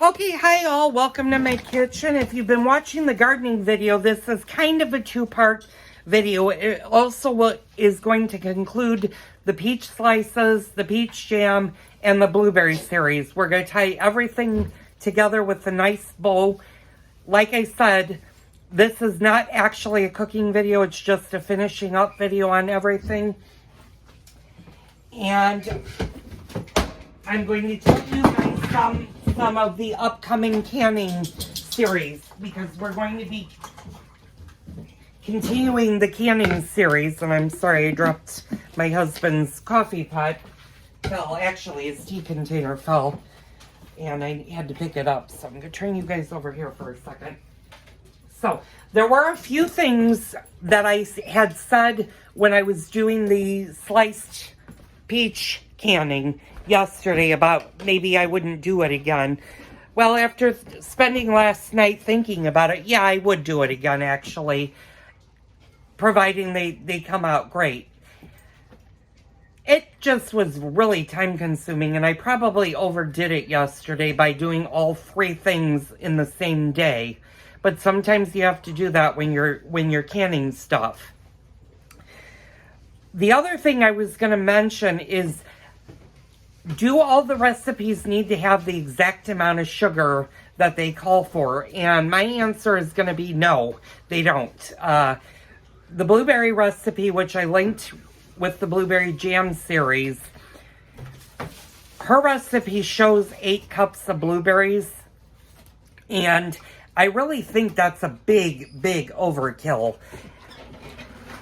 Okay, hi all, welcome to my kitchen. If you've been watching the gardening video, this is kind of a two-part video. It also is going to conclude the peach slices, the peach jam, and the blueberry series. We're going to tie everything together with a nice bow. Like I said, this is not actually a cooking video, it's just a finishing up video on everything. And I'm going to tell you guys some of the upcoming canning series, because we're going to be continuing the canning series. And I'm sorry I dropped my husband's coffee pot. Fell, actually his tea container fell and I had to pick it up. So I'm going to turn you guys over here for a second. So there were a few things that I had said when I was doing the sliced peach canning yesterday about maybe I wouldn't do it again. Well, after spending last night thinking about it, yeah, I would do it again actually, providing they come out great. It just was really time consuming, and I probably overdid it yesterday by doing all three things in the same day. But sometimes you have to do that when you're canning stuff. The other thing I was going to mention is, do all the recipes need to have the exact amount of sugar that they call for? And my answer is going to be no, they don't. The blueberry recipe, which I linked with the blueberry jam series, her recipe shows 8 cups of blueberries. And I really think that's a big overkill.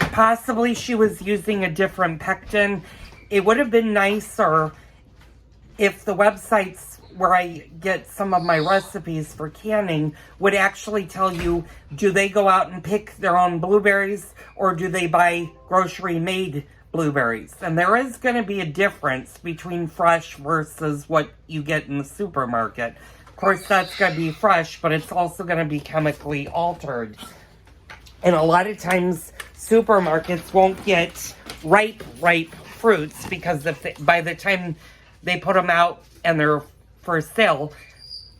Possibly she was using a different pectin. It would have been nicer if the websites where I get some of my recipes for canning would actually tell you, do they go out and pick their own blueberries or do they buy grocery made blueberries? And there is going to be a difference between fresh versus what you get in the supermarket. Of course, that's going to be fresh, but it's also going to be chemically altered. And a lot of times supermarkets won't get ripe fruits, because by the time they put them out and they're for sale,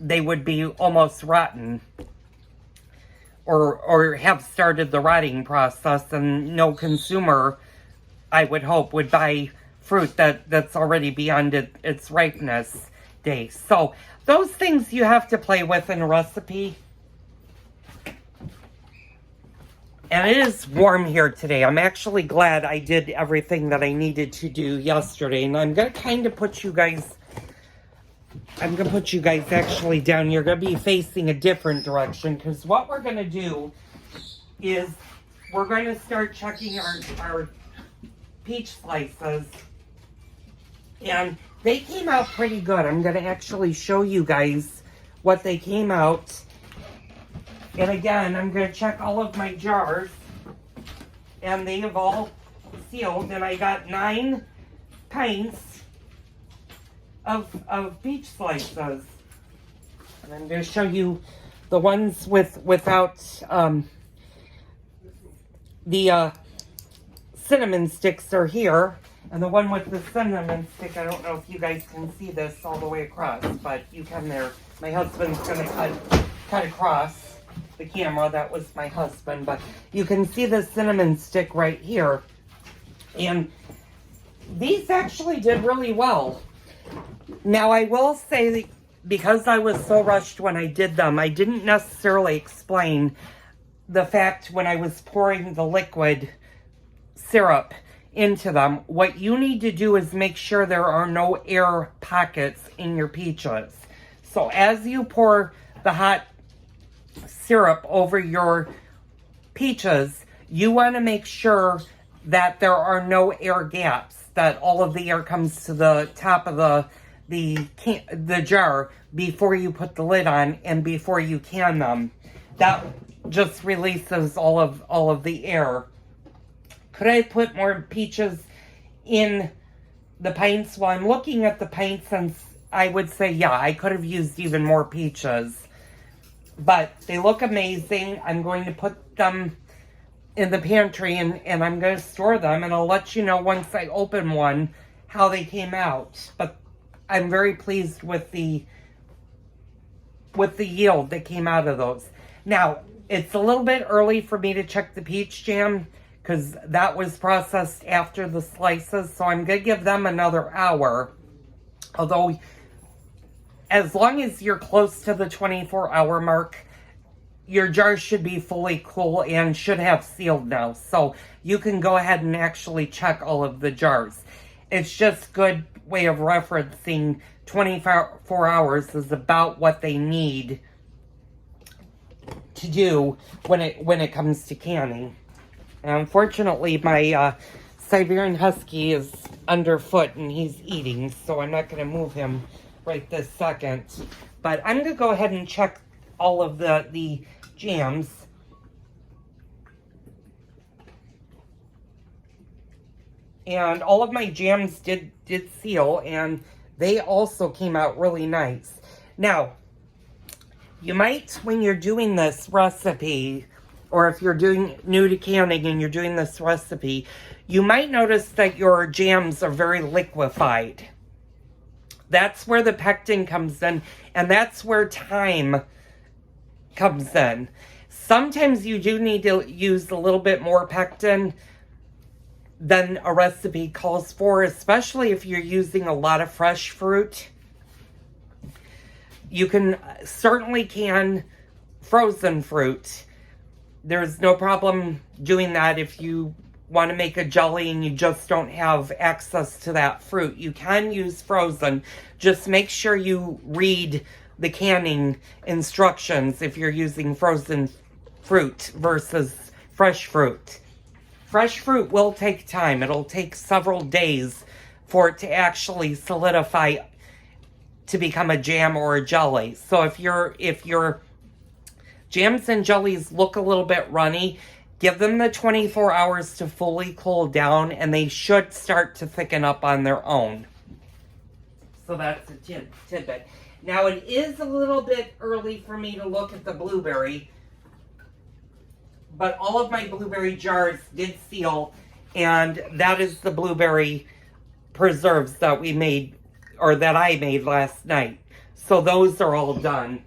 they would be almost rotten or have started the rotting process, and no consumer, I would hope, would buy fruit that's already beyond its ripeness day. So those things you have to play with in a recipe. And it is warm here today. I'm actually glad I did everything that I needed to do yesterday. And I'm going to kind of put you guys actually down. You're going to be facing a different direction, because what we're going to do is we're going to start checking our peach slices. And they came out pretty good. I'm going to actually show you guys what they came out. And again, I'm going to check all of my jars, and they have all sealed, and I got 9 pints of peach slices. And I'm going to show you the ones without the cinnamon sticks are here, and the one with the cinnamon stick, I don't know if you guys can see this all the way across, but you can there. My husband's going to cut across the camera. That was my husband, but you can see the cinnamon stick right here. And these actually did really well. Now I will say that because I was so rushed when I did them, I didn't necessarily explain the fact when I was pouring the liquid syrup into them. What you need to do is make sure there are no air pockets in your peaches. So as you pour the hot syrup over your peaches, you want to make sure that there are no air gaps, that all of the air comes to the top of the jar before you put the lid on and before you can them. That just releases all of the air. Could I put more peaches in the pints? Well, I'm looking at the pints, and I would say, yeah, I could have used even more peaches. But they look amazing. I'm going to put them in the pantry, and I'm going to store them, and I'll let you know once I open one how they came out. But I'm very pleased with the with the yield that came out of those. Now, it's a little bit early for me to check the peach jam because that was processed after the slices, so I'm going to give them another hour. Although, as long as you're close to the 24-hour mark, your jars should be fully cool and should have sealed now. So you can go ahead and actually check all of the jars. It's just good way of referencing 24 hours is about what they need to do when it comes to canning. And unfortunately, my Siberian Husky is underfoot and he's eating, so I'm not going to move him right this second. But I'm going to go ahead and check all of the jams. And all of my jams did seal, and they also came out really nice. Now, you might, when you're doing this recipe, or if you're doing new to canning and you're doing this recipe, you might notice that your jams are very liquefied. That's where the pectin comes in, and that's where time comes in. Sometimes you do need to use a little bit more pectin than a recipe calls for, especially if you're using a lot of fresh fruit. You can certainly can frozen fruit. There's no problem doing that if you want to make a jelly and you just don't have access to that fruit. You can use frozen. Just make sure you read the canning instructions if you're using frozen fruit versus fresh fruit. Fresh fruit will take time. It'll take several days for it to actually solidify to become a jam or a jelly. So if your jams and jellies look a little bit runny, give them the 24 hours to fully cool down, and they should start to thicken up on their own. So that's a tidbit. Now, it is a little bit early for me to look at the blueberry, but all of my blueberry jars did seal, and that is the blueberry preserves that we made, or that I made last night. So those are all done.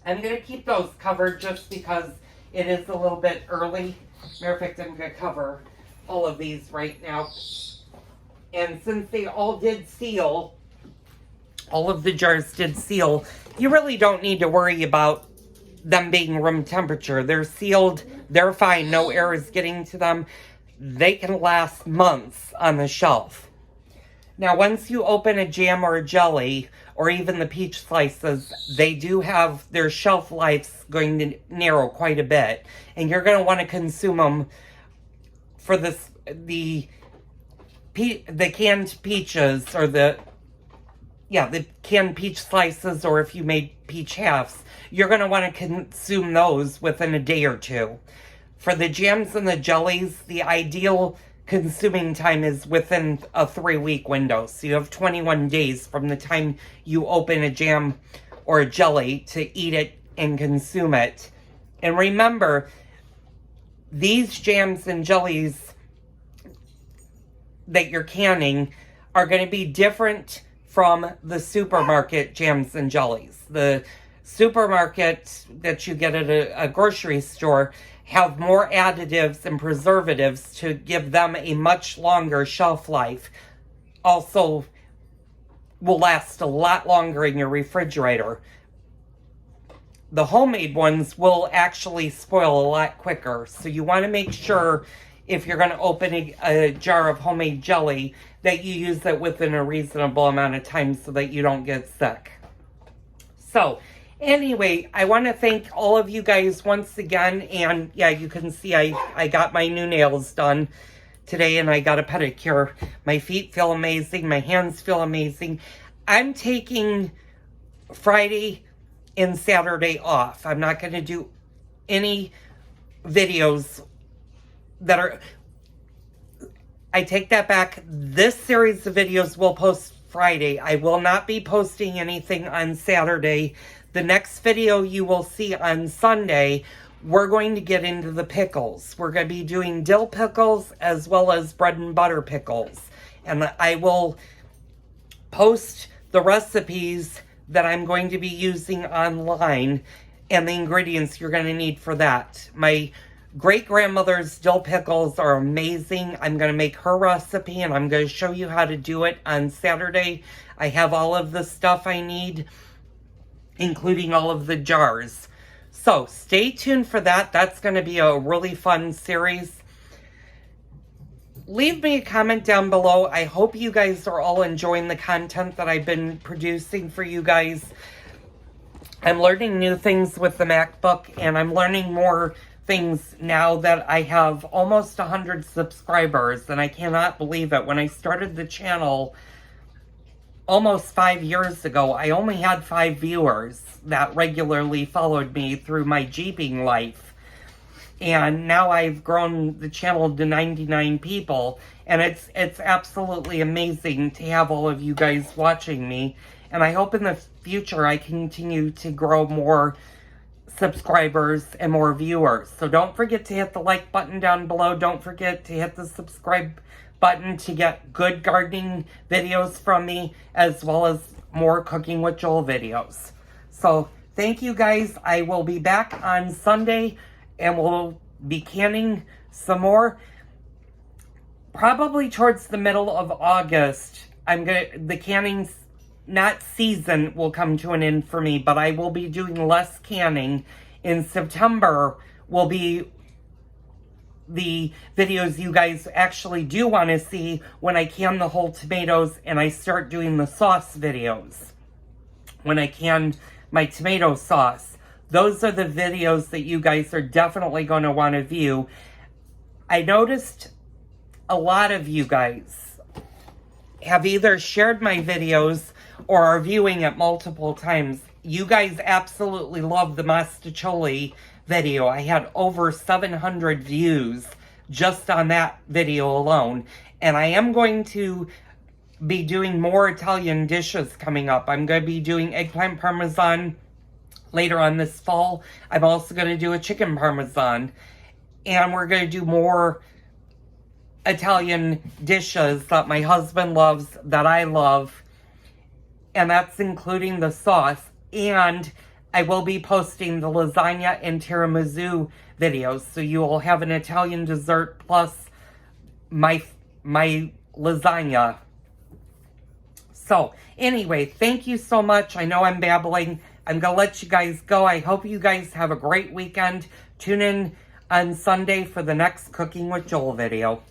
I'm going to keep those covered just because it is a little bit early. Matter of fact, I'm going to cover all of these right now. And since they all did seal, all of the jars did seal, you really don't need to worry about them being room temperature. They're sealed, they're fine, no air is getting to them. They can last months on the shelf. Now, once you open a jam or a jelly, or even the peach slices, they do have their shelf lives going to narrow quite a bit, and you're going to want to consume them for the canned peaches, or the canned peach slices, or if you made peach halves, you're going to want to consume those within a day or two. For the jams and the jellies, the ideal consuming time is within a 3-week window. So you have 21 days from the time you open a jam or a jelly to eat it and consume it. And remember, these jams and jellies that you're canning are going to be different from the supermarket jams and jellies. The supermarket that you get at a grocery store have more additives and preservatives to give them a much longer shelf life. Also, will last a lot longer in your refrigerator. The homemade ones will actually spoil a lot quicker. So you want to make sure, if you're going to open a jar of homemade jelly, that you use it within a reasonable amount of time so that you don't get sick. So, anyway, I want to thank all of you guys once again. And yeah, you can see I got my new nails done today, and I got a pedicure. My feet feel amazing. My hands feel amazing. I'm taking Friday and Saturday off. I'm not going to do any videos that are... I take that back. This series of videos will post Friday. I will not be posting anything on Saturday. The next video you will see on Sunday, we're going to get into the pickles. We're going to be doing dill pickles as well as bread and butter pickles. And I will post the recipes that I'm going to be using online and the ingredients you're going to need for that. My great-grandmother's dill pickles are amazing. I'm going to make her recipe, and I'm going to show you how to do it on Saturday. I have all of the stuff I need, including all of the jars. So stay tuned for that. That's going to be a really fun series. Leave me a comment down below. I hope you guys are all enjoying the content that I've been producing for you guys. I'm learning new things with the MacBook, and I'm learning more things now that I have almost 100 subscribers, and I cannot believe it. When I started the channel almost 5 years ago, I only had 5 viewers that regularly followed me through my Jeeping life. And now I've grown the channel to 99 people, and it's absolutely amazing to have all of you guys watching me. And I hope in the future I continue to grow more subscribers and more viewers. So don't forget to hit the like button down below. Don't forget to hit the subscribe button to get good gardening videos from me, as well as more Cooking with Joel videos. So thank you guys. I will be back on Sunday, and we'll be canning some more. Probably towards the middle of August, the canning not season will come to an end for me, but I will be doing less canning. In September will be the videos you guys actually do want to see, when I can the whole tomatoes and I start doing the sauce videos. When I can my tomato sauce. Those are the videos that you guys are definitely going to want to view. I noticed a lot of you guys have either shared my videos or are viewing it multiple times. You guys absolutely love the Mostaccioli video. I had over 700 views just on that video alone. And I am going to be doing more Italian dishes coming up. I'm going to be doing eggplant parmesan later on this fall. I'm also going to do a chicken parmesan. And we're going to do more Italian dishes that my husband loves, that I love. And that's including the sauce. And I will be posting the lasagna and tiramisu videos. So you will have an Italian dessert plus my lasagna. So anyway, thank you so much. I know I'm babbling. I'm going to let you guys go. I hope you guys have a great weekend. Tune in on Sunday for the next Cooking with Joel video.